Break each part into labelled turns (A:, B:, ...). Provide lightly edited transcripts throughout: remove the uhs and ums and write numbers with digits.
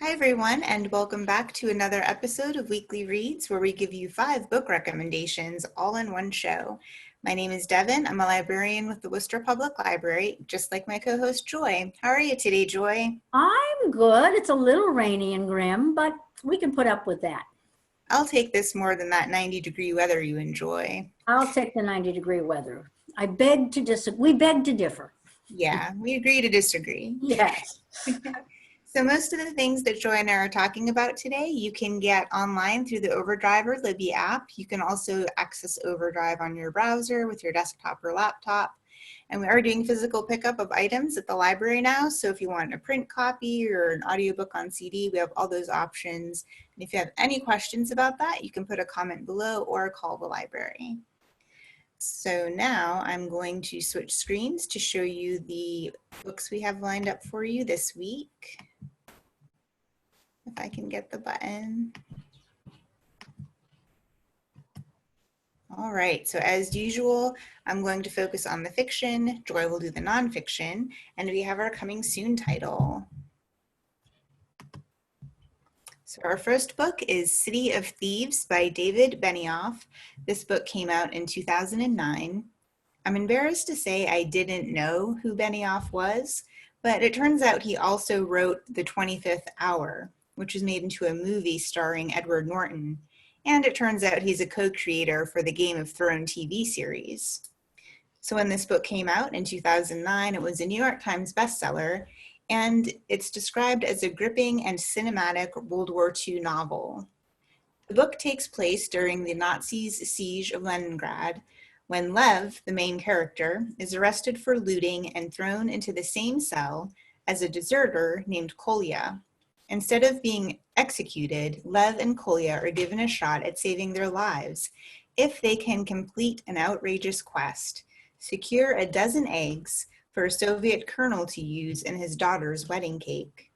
A: Hi everyone, and welcome back to another episode of Weekly Reads, where we give you 5 book recommendations all in one show. My name is Devon. I'm a librarian with the Worcester Public Library, just like my co-host Joy. How are you today, Joy?
B: I'm good. It's a little rainy and grim, but we can put up with that.
A: I'll take this more than that 90-degree weather you enjoy.
B: I'll take the 90-degree weather. We beg to differ.
A: Yeah, we agree to disagree.
B: Yes.
A: So most of the things that Joy and I are talking about today, you can get online through the Overdrive or Libby app. You can also access Overdrive on your browser with your desktop or laptop. And we are doing physical pickup of items at the library now. So if you want a print copy or an audiobook on CD, we have all those options. And if you have any questions about that, you can put a comment below or call the library. So now I'm going to switch screens to show you the books we have lined up for you this week. If I can get the button. All right, so as usual, I'm going to focus on the fiction, Joy will do the nonfiction, and we have our coming soon title. So our first book is City of Thieves by David Benioff. This book came out in 2009. I'm embarrassed to say I didn't know who Benioff was, but it turns out he also wrote The 25th Hour, which was made into a movie starring Edward Norton. And it turns out he's a co-creator for the Game of Thrones TV series. So when this book came out in 2009, it was a New York Times bestseller, and it's described as a gripping and cinematic World War II novel. The book takes place during the Nazis' siege of Leningrad, when Lev, the main character, is arrested for looting and thrown into the same cell as a deserter named Kolya. Instead of being executed, Lev and Kolya are given a shot at saving their lives if they can complete an outrageous quest, secure a dozen eggs for a Soviet colonel to use in his daughter's wedding cake.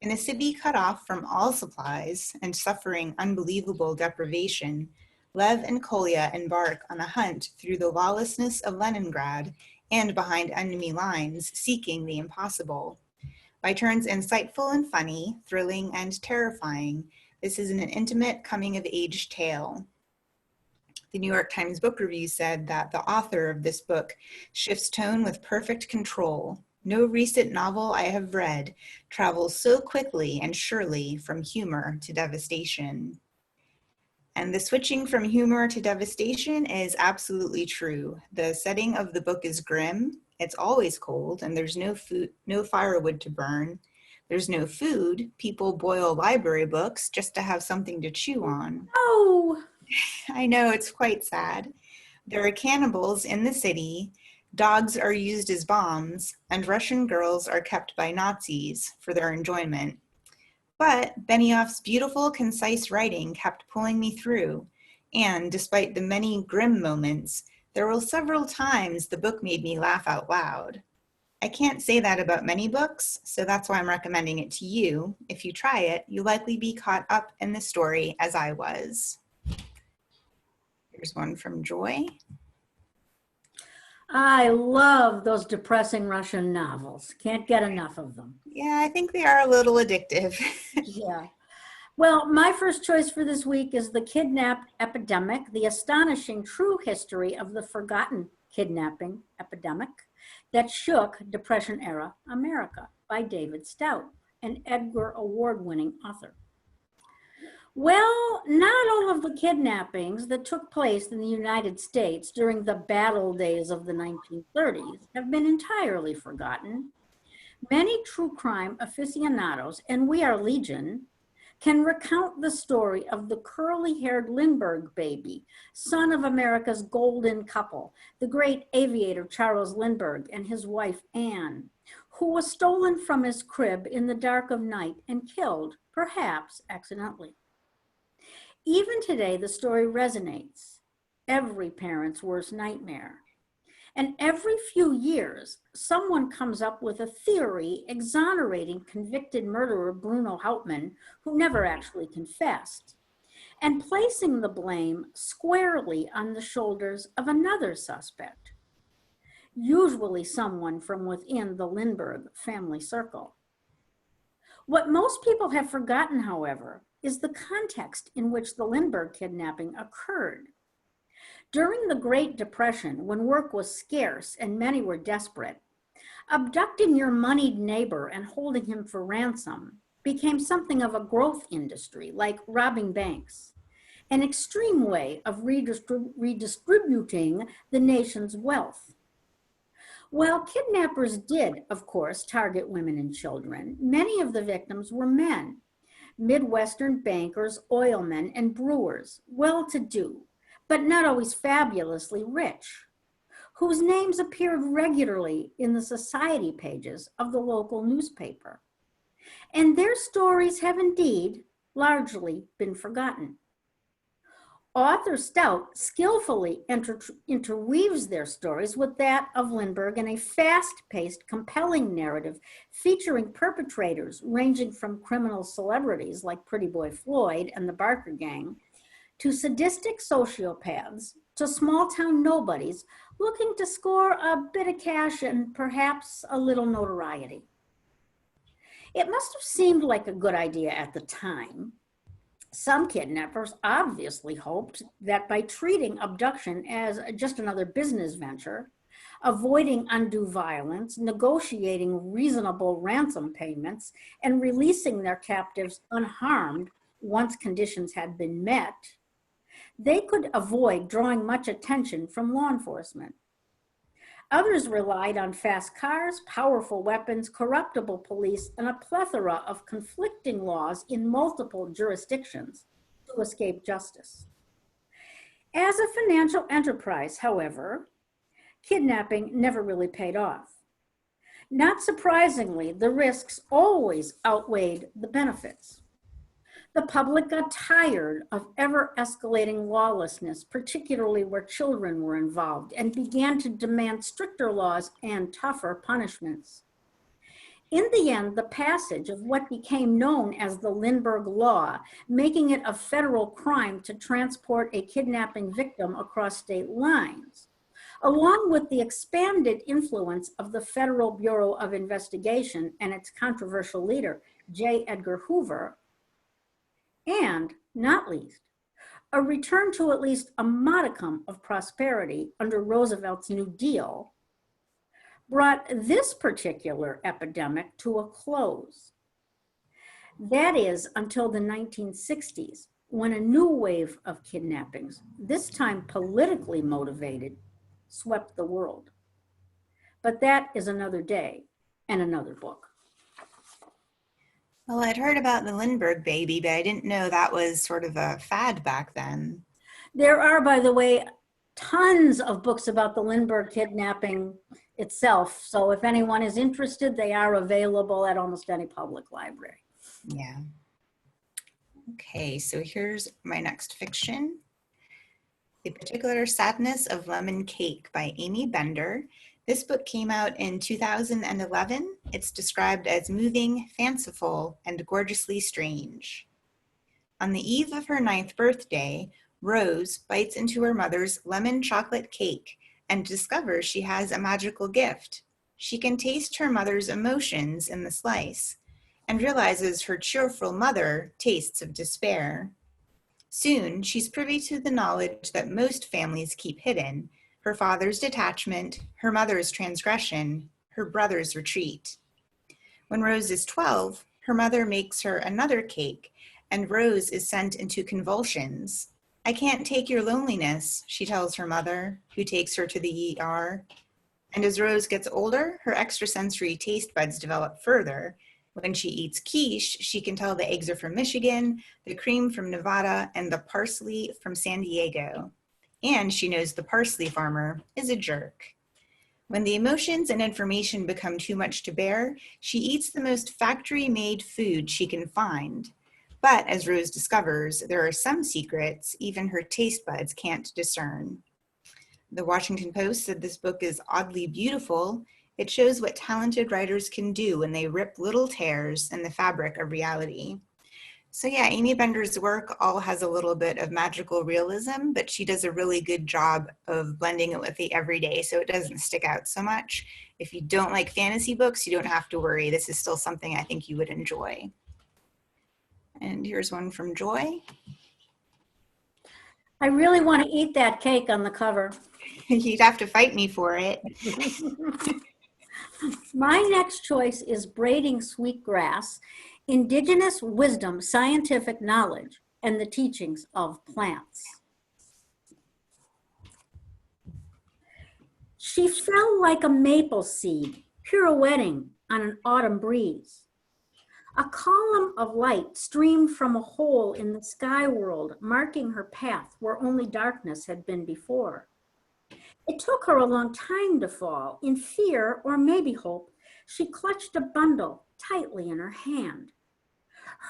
A: In a city cut off from all supplies and suffering unbelievable deprivation, Lev and Kolya embark on a hunt through the lawlessness of Leningrad and behind enemy lines, seeking the impossible. By turns insightful and funny, thrilling and terrifying, this is an intimate coming-of-age tale. The New York Times Book Review said that the author of this book shifts tone with perfect control. No recent novel I have read travels so quickly and surely from humor to devastation. And the switching from humor to devastation is absolutely true. The setting of the book is grim. It's always cold, and there's no firewood to burn. There's no food. People boil library books just to have something to chew on.
B: Oh,
A: I know, it's quite sad. There are cannibals in the city. Dogs are used as bombs, and Russian girls are kept by Nazis for their enjoyment. But Benioff's beautiful, concise writing kept pulling me through, and despite the many grim moments, there were several times the book made me laugh out loud. I can't say that about many books, so that's why I'm recommending it to you. If you try it, you'll likely be caught up in the story as I was. Here's one from Joy.
B: I love those depressing Russian novels. Can't get enough of them.
A: Yeah, I think they are a little addictive.
B: Yeah. Well, my first choice for this week is The Kidnap Epidemic, the astonishing true history of the forgotten kidnapping epidemic that shook Depression-era America by David Stout, an Edgar Award-winning author. Well, not all of the kidnappings that took place in the United States during the battle days of the 1930s have been entirely forgotten. Many true crime aficionados, and we are legion, can recount the story of the curly-haired Lindbergh baby, son of America's golden couple, the great aviator Charles Lindbergh and his wife Anne, who was stolen from his crib in the dark of night and killed, perhaps accidentally. Even today, the story resonates, every parent's worst nightmare. And every few years, someone comes up with a theory exonerating convicted murderer Bruno Hauptmann, who never actually confessed, and placing the blame squarely on the shoulders of another suspect, usually someone from within the Lindbergh family circle. What most people have forgotten, however, is the context in which the Lindbergh kidnapping occurred. During the Great Depression, when work was scarce and many were desperate, abducting your moneyed neighbor and holding him for ransom became something of a growth industry, like robbing banks, an extreme way of redistributing the nation's wealth. While kidnappers did, of course, target women and children, many of the victims were men, Midwestern bankers, oilmen, and brewers, well-to-do, but not always fabulously rich, whose names appeared regularly in the society pages of the local newspaper. And their stories have indeed largely been forgotten. Author Stout skillfully interweaves their stories with that of Lindbergh in a fast-paced, compelling narrative featuring perpetrators ranging from criminal celebrities like Pretty Boy Floyd and the Barker Gang to sadistic sociopaths to small-town nobodies looking to score a bit of cash and perhaps a little notoriety. It must have seemed like a good idea at the time. Some kidnappers obviously hoped that by treating abduction as just another business venture, avoiding undue violence, negotiating reasonable ransom payments, and releasing their captives unharmed once conditions had been met, they could avoid drawing much attention from law enforcement. Others relied on fast cars, powerful weapons, corruptible police, and a plethora of conflicting laws in multiple jurisdictions to escape justice. As a financial enterprise, however, kidnapping never really paid off. Not surprisingly, the risks always outweighed the benefits. The public got tired of ever-escalating lawlessness, particularly where children were involved, and began to demand stricter laws and tougher punishments. In the end, the passage of what became known as the Lindbergh Law, making it a federal crime to transport a kidnapping victim across state lines, along with the expanded influence of the Federal Bureau of Investigation and its controversial leader, J. Edgar Hoover, and, not least, a return to at least a modicum of prosperity under Roosevelt's New Deal, brought this particular epidemic to a close. That is until the 1960s, when a new wave of kidnappings, this time politically motivated, swept the world. But that is another day and another book.
A: Well, I'd heard about the Lindbergh baby, but I didn't know that was sort of a fad back then.
B: There are, by the way, tons of books about the Lindbergh kidnapping itself. So if anyone is interested, they are available at almost any public library.
A: Yeah. Okay, so here's my next fiction. The Particular Sadness of Lemon Cake by Amy Bender. This book came out in 2011. It's described as moving, fanciful, and gorgeously strange. On the eve of her 9th birthday, Rose bites into her mother's lemon chocolate cake and discovers she has a magical gift. She can taste her mother's emotions in the slice and realizes her cheerful mother tastes of despair. Soon, she's privy to the knowledge that most families keep hidden: her father's detachment, her mother's transgression, her brother's retreat. When Rose is 12, her mother makes her another cake, and Rose is sent into convulsions. "I can't take your loneliness," she tells her mother, who takes her to the ER. And as Rose gets older, her extrasensory taste buds develop further. When she eats quiche, she can tell the eggs are from Michigan, the cream from Nevada, and the parsley from San Diego. And she knows the parsley farmer is a jerk. When the emotions and information become too much to bear, she eats the most factory-made food she can find. But as Rose discovers, there are some secrets even her taste buds can't discern. The Washington Post said this book is oddly beautiful. It shows what talented writers can do when they rip little tears in the fabric of reality. So yeah, Amy Bender's work all has a little bit of magical realism, but she does a really good job of blending it with the everyday so it doesn't stick out so much. If you don't like fantasy books, you don't have to worry. This is still something I think you would enjoy. And here's one from Joy.
B: I really want to eat that cake on the cover.
A: You'd have to fight me for it.
B: My next choice is Braiding Sweetgrass, Indigenous Wisdom, Scientific Knowledge, and the Teachings of Plants. She fell like a maple seed, pirouetting on an autumn breeze. A column of light streamed from a hole in the sky world, marking her path where only darkness had been before. It took her a long time to fall. In fear, or maybe hope, she clutched a bundle tightly in her hand.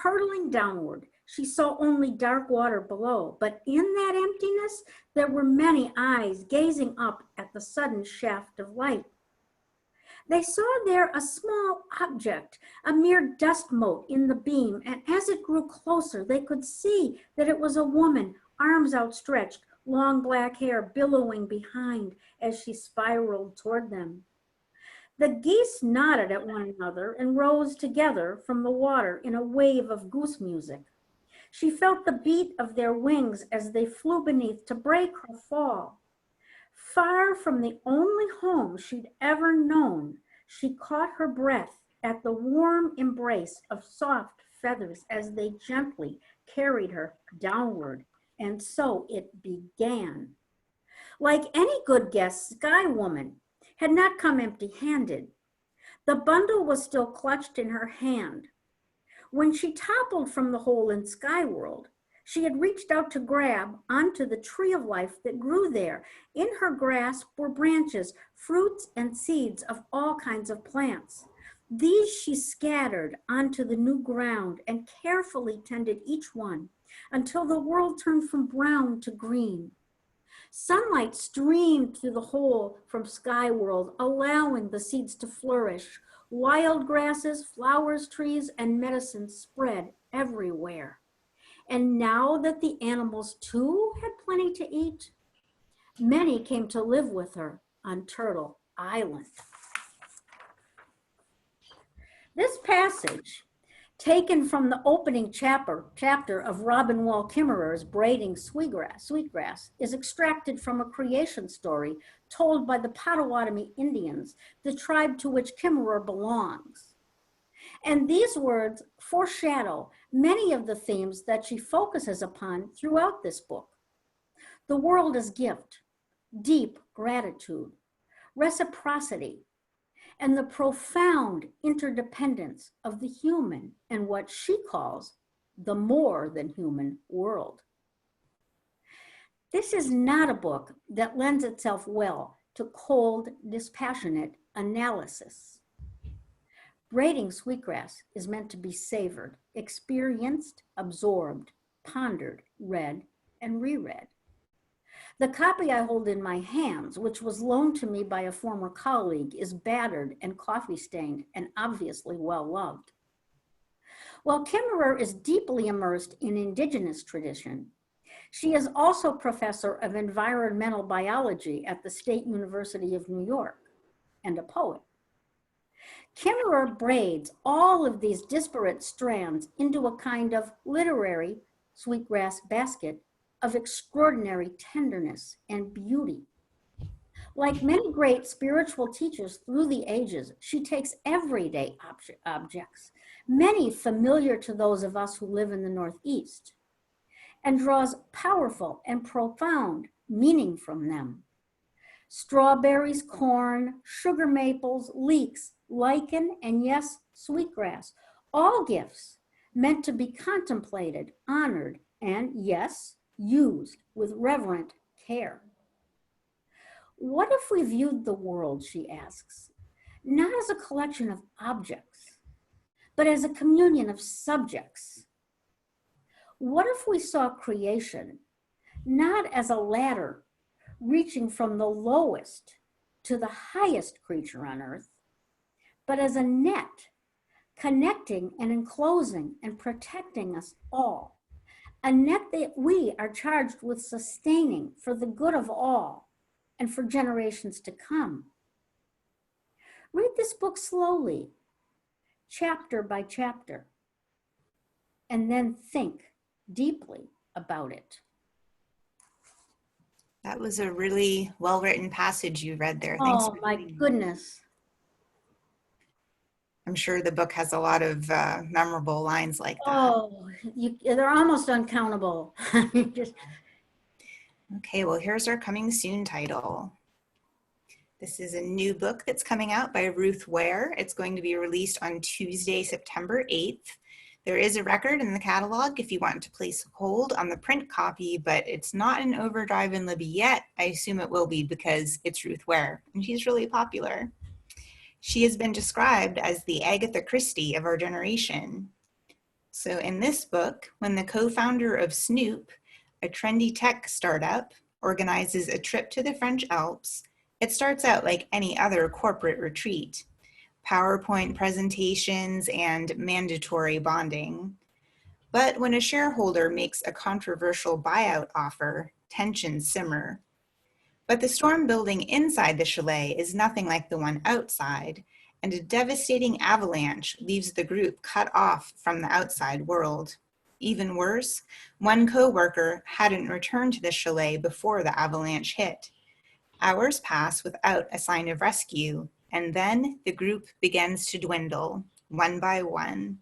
B: Hurtling downward, she saw only dark water below, but in that emptiness, there were many eyes gazing up at the sudden shaft of light. They saw there a small object, a mere dust mote in the beam, and as it grew closer, they could see that it was a woman, arms outstretched, long black hair billowing behind as she spiraled toward them. The geese nodded at one another and rose together from the water in a wave of goose music. She felt the beat of their wings as they flew beneath to break her fall. Far from the only home she'd ever known, she caught her breath at the warm embrace of soft feathers as they gently carried her downward. And so it began. Like any good guest, Sky Woman had not come empty-handed. The bundle was still clutched in her hand. When she toppled from the hole in Sky World, she had reached out to grab onto the tree of life that grew there. In her grasp were branches, fruits, and seeds of all kinds of plants. These she scattered onto the new ground and carefully tended each one until the world turned from brown to green. Sunlight streamed through the hole from Sky World, allowing the seeds to flourish. Wild grasses, flowers, trees, and medicines spread everywhere. And now that the animals too had plenty to eat, many came to live with her on Turtle Island. This passage, taken from the opening chapter of Robin Wall Kimmerer's Braiding Sweetgrass, is extracted from a creation story told by the Potawatomi Indians, the tribe to which Kimmerer belongs. And these words foreshadow many of the themes that she focuses upon throughout this book. The world as gift, deep gratitude, reciprocity, and the profound interdependence of the human and what she calls the more than human world. This is not a book that lends itself well to cold, dispassionate analysis. Braiding Sweetgrass is meant to be savored, experienced, absorbed, pondered, read, and reread. The copy I hold in my hands, which was loaned to me by a former colleague, is battered and coffee-stained and obviously well-loved. While Kimmerer is deeply immersed in Indigenous tradition, she is also professor of environmental biology at the State University of New York and a poet. Kimmerer braids all of these disparate strands into a kind of literary sweetgrass basket of extraordinary tenderness and beauty. Like many great spiritual teachers through the ages, she takes everyday objects, many familiar to those of us who live in the Northeast, and draws powerful and profound meaning from them. Strawberries, corn, sugar maples, leeks, lichen, and yes, sweetgrass, all gifts meant to be contemplated, honored, and yes, used with reverent care. What if we viewed the world, she asks, not as a collection of objects, but as a communion of subjects? What if we saw creation not as a ladder reaching from the lowest to the highest creature on earth, but as a net connecting and enclosing and protecting us all. A net that we are charged with sustaining for the good of all and for generations to come. Read this book slowly, chapter by chapter, and then think deeply about it.
A: That was a really well-written passage you read there. Thanks
B: Oh
A: for
B: my
A: reading.
B: goodness.
A: I'm sure the book has a lot of memorable lines like that.
B: Oh, they're almost uncountable.
A: Okay, well, here's our coming soon title. This is a new book that's coming out by Ruth Ware. It's going to be released on Tuesday, September 8th. There is a record in the catalog if you want to place a hold on the print copy, but it's not in Overdrive and Libby yet. I assume it will be because it's Ruth Ware, and she's really popular. She has been described as the Agatha Christie of our generation. So in this book, when the co-founder of Snoop, a trendy tech startup, organizes a trip to the French Alps, it starts out like any other corporate retreat. PowerPoint presentations and mandatory bonding. But when a shareholder makes a controversial buyout offer, tensions simmer. But the storm building inside the chalet is nothing like the one outside, and a devastating avalanche leaves the group cut off from the outside world. Even worse, one co-worker hadn't returned to the chalet before the avalanche hit. Hours pass without a sign of rescue, and then the group begins to dwindle, one by one.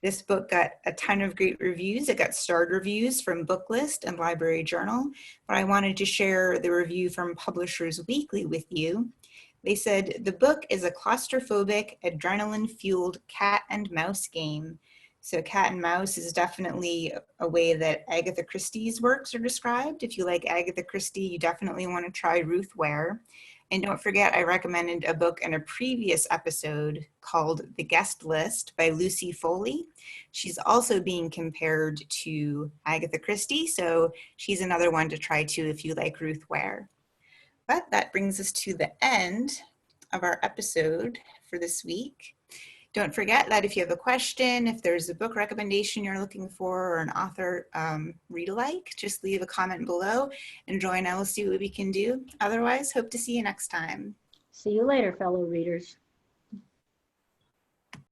A: This book got a ton of great reviews. It got starred reviews from Booklist and Library Journal, but I wanted to share the review from Publishers Weekly with you. They said, the book is a claustrophobic, adrenaline-fueled cat and mouse game. So cat and mouse is definitely a way that Agatha Christie's works are described. If you like Agatha Christie, you definitely want to try Ruth Ware. And don't forget, I recommended a book in a previous episode called The Guest List by Lucy Foley. She's also being compared to Agatha Christie, so she's another one to try too if you like Ruth Ware. But that brings us to the end of our episode for this week. Don't forget that if you have a question, if there's a book recommendation you're looking for or an author read-alike, just leave a comment below and Joy and I will see what we can do. Otherwise, hope to see you next time.
B: See you later, fellow readers.